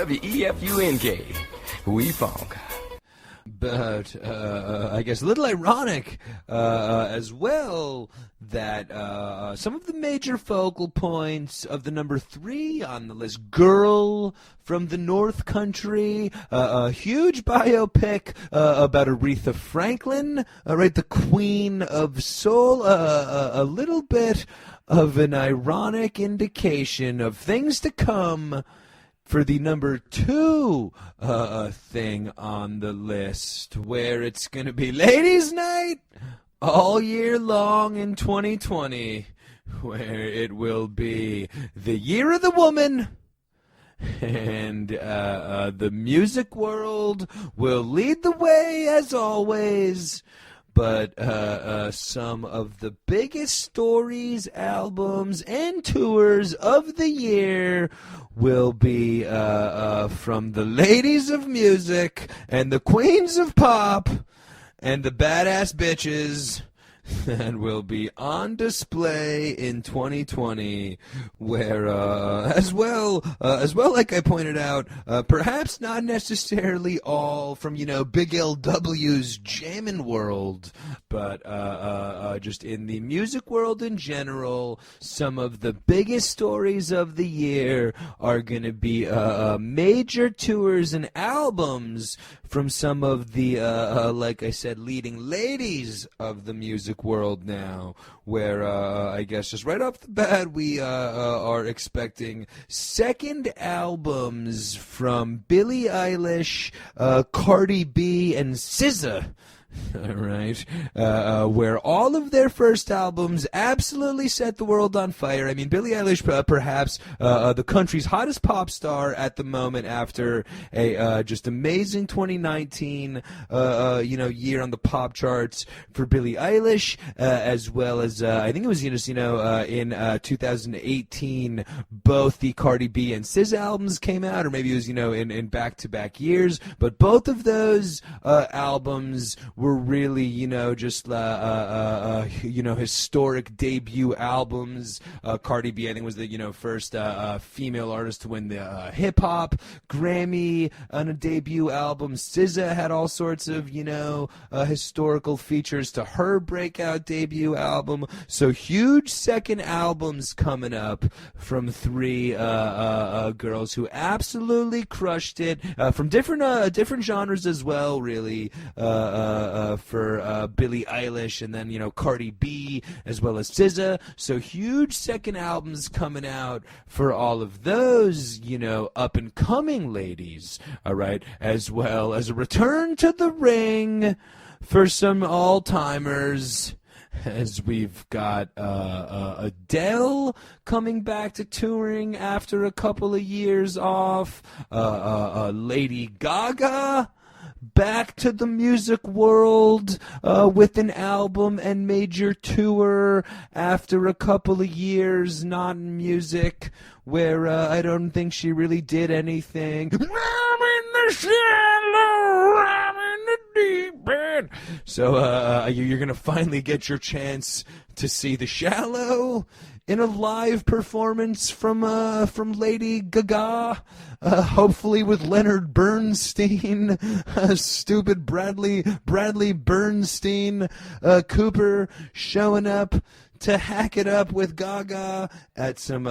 WEFUNK. We funk. But I guess a little ironic as well that some of the major focal points of the number 3 on the list, Girl from the North Country, a huge biopic about Aretha Franklin, right, the Queen of Soul, a little bit of an ironic indication of things to come for the number 2 thing on the list, where it's going to be Ladies' Night all year long in 2020, where it will be the Year of the Woman, and the music world will lead the way as always. But some of the biggest stories, albums, and tours of the year will be from the ladies of music and the queens of pop and the badass bitches that will be on display in 2020, where as well, like I pointed out, perhaps not necessarily all from Big LW's Jammin world, but just in the music world in general, some of the biggest stories of the year are going to be major tours and albums from some of the, like I said, leading ladies of the music world now, where I guess just right off the bat we are expecting second albums from Billie Eilish, Cardi B, and SZA. All right, where all of their first albums absolutely set the world on fire. I mean, Billie Eilish, perhaps the country's hottest pop star at the moment, after a just amazing 2019, year on the pop charts for Billie Eilish, as well as I think it was in 2018, both the Cardi B and SZA albums came out, or maybe it was in back-to-back years, but both of those albums were really, just, historic debut albums. Cardi B, I think, was the, first female artist to win the hip-hop Grammy on a debut album. SZA had all sorts of, historical features to her breakout debut album. So huge second albums coming up from 3 girls who absolutely crushed it, from different genres as well, really, for Billie Eilish, and then Cardi B as well as SZA. So huge second albums coming out for all of those up and coming ladies. All right, as well as a return to the ring for some all timers, as we've got Adele coming back to touring after a couple of years off, Lady Gaga back to the music world with an album and major tour after a couple of years not in music, where I don't think she really did anything. I'm in the shallow, I'm in the deep end. So you're going to finally get your chance to see The Shallow in a live performance from Lady Gaga, hopefully with Leonard Bernstein, stupid Bradley Bernstein Cooper showing up to hack it up with Gaga at some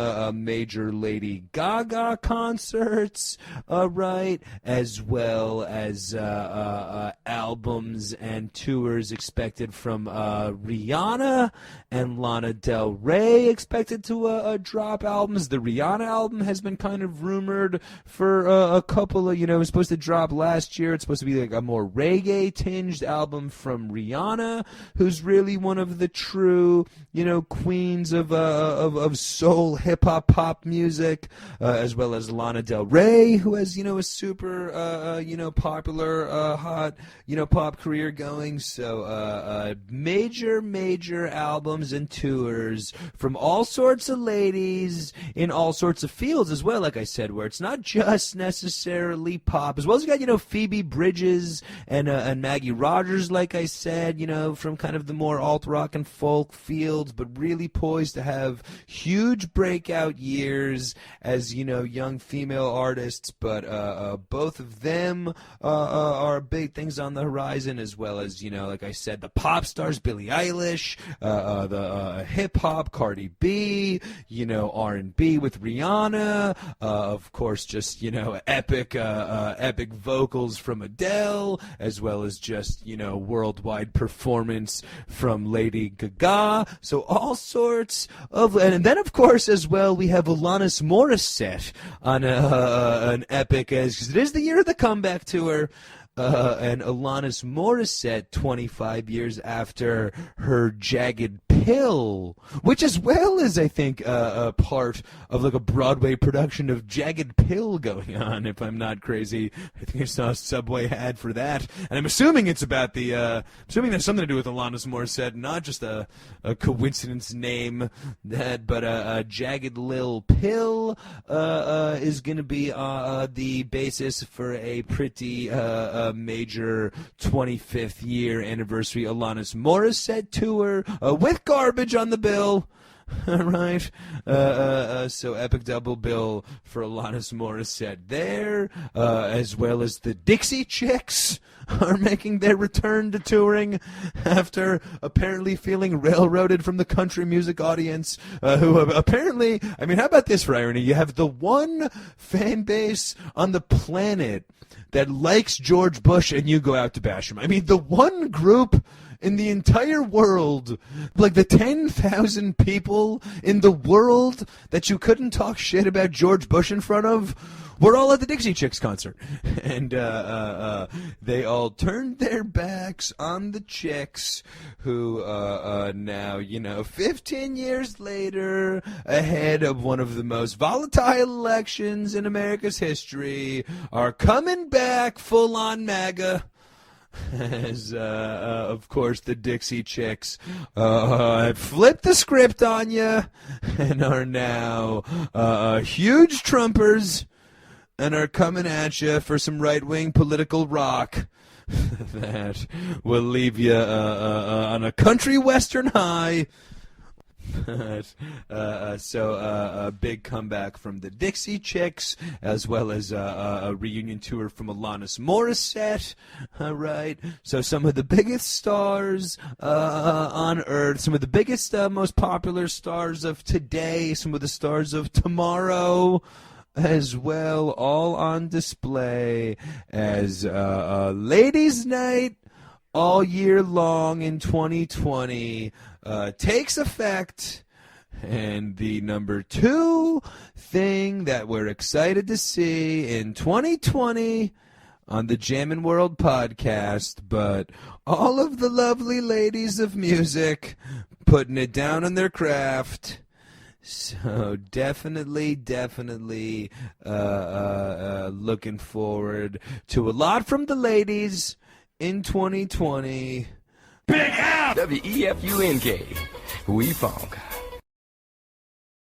major Lady Gaga concerts, right, as well as albums and tours expected from Rihanna and Lana Del Rey expected to drop albums. The Rihanna album has been kind of rumored for a couple of, it was supposed to drop last year. It's supposed to be like a more reggae-tinged album from Rihanna, who's really one of the true, queens of soul, hip-hop, pop music, as well as Lana Del Rey, who has, a super, popular, hot, pop career going. So major albums and tours from all all sorts of ladies in all sorts of fields as well, like I said, where it's not just necessarily pop. As well as you got, Phoebe Bridgers and Maggie Rogers, like I said, from kind of the more alt-rock and folk fields, but really poised to have huge breakout years as, young female artists. But both of them are big things on the horizon, as well as, like I said, the pop stars, Billie Eilish, the hip-hop, Cardi B, R&B with Rihanna, of course, just, epic vocals from Adele, as well as just, worldwide performance from Lady Gaga. So all sorts of, and then, of course, as well, we have Alanis Morissette on an epic, because it is the year of the comeback tour. And Alanis Morissette, 25 years after her Jagged Pill, which as well is, I think, a part of like a Broadway production of Jagged Pill going on, if I'm not crazy. I think I saw a Subway ad for that. And I'm assuming it's about assuming there's something to do with Alanis Morissette, not just a coincidence name, but Jagged Lil Pill is going to be the basis for a pretty major 25th year anniversary Alanis Morissette tour with Garbage on the bill. All right. So epic double bill for Alanis Morissette there, as well as the Dixie Chicks are making their return to touring after apparently feeling railroaded from the country music audience, who apparently, how about this for irony? You have the one fan base on the planet that likes George Bush, and you go out to bash him. The one group in the entire world, like the 10,000 people in the world that you couldn't talk shit about George Bush in front of, were all at the Dixie Chicks concert. And they all turned their backs on the Chicks, who now, 15 years later, ahead of one of the most volatile elections in America's history, are coming back full-on MAGA. As, of course, the Dixie Chicks flipped the script on you and are now huge Trumpers and are coming at you for some right-wing political rock that will leave you on a country western high. So a big comeback from the Dixie Chicks, as well as a reunion tour from Alanis Morissette. All right. So some of the biggest stars on Earth, some of the biggest, most popular stars of today, some of the stars of tomorrow as well, all on display as Ladies' Night all year long in 2020 takes effect. And the number 2 thing that we're excited to see in 2020 on the Jammin' World podcast, but all of the lovely ladies of music putting it down on their craft. So definitely looking forward to a lot from the ladies in 2020. Big F! WEFUNK. We funk.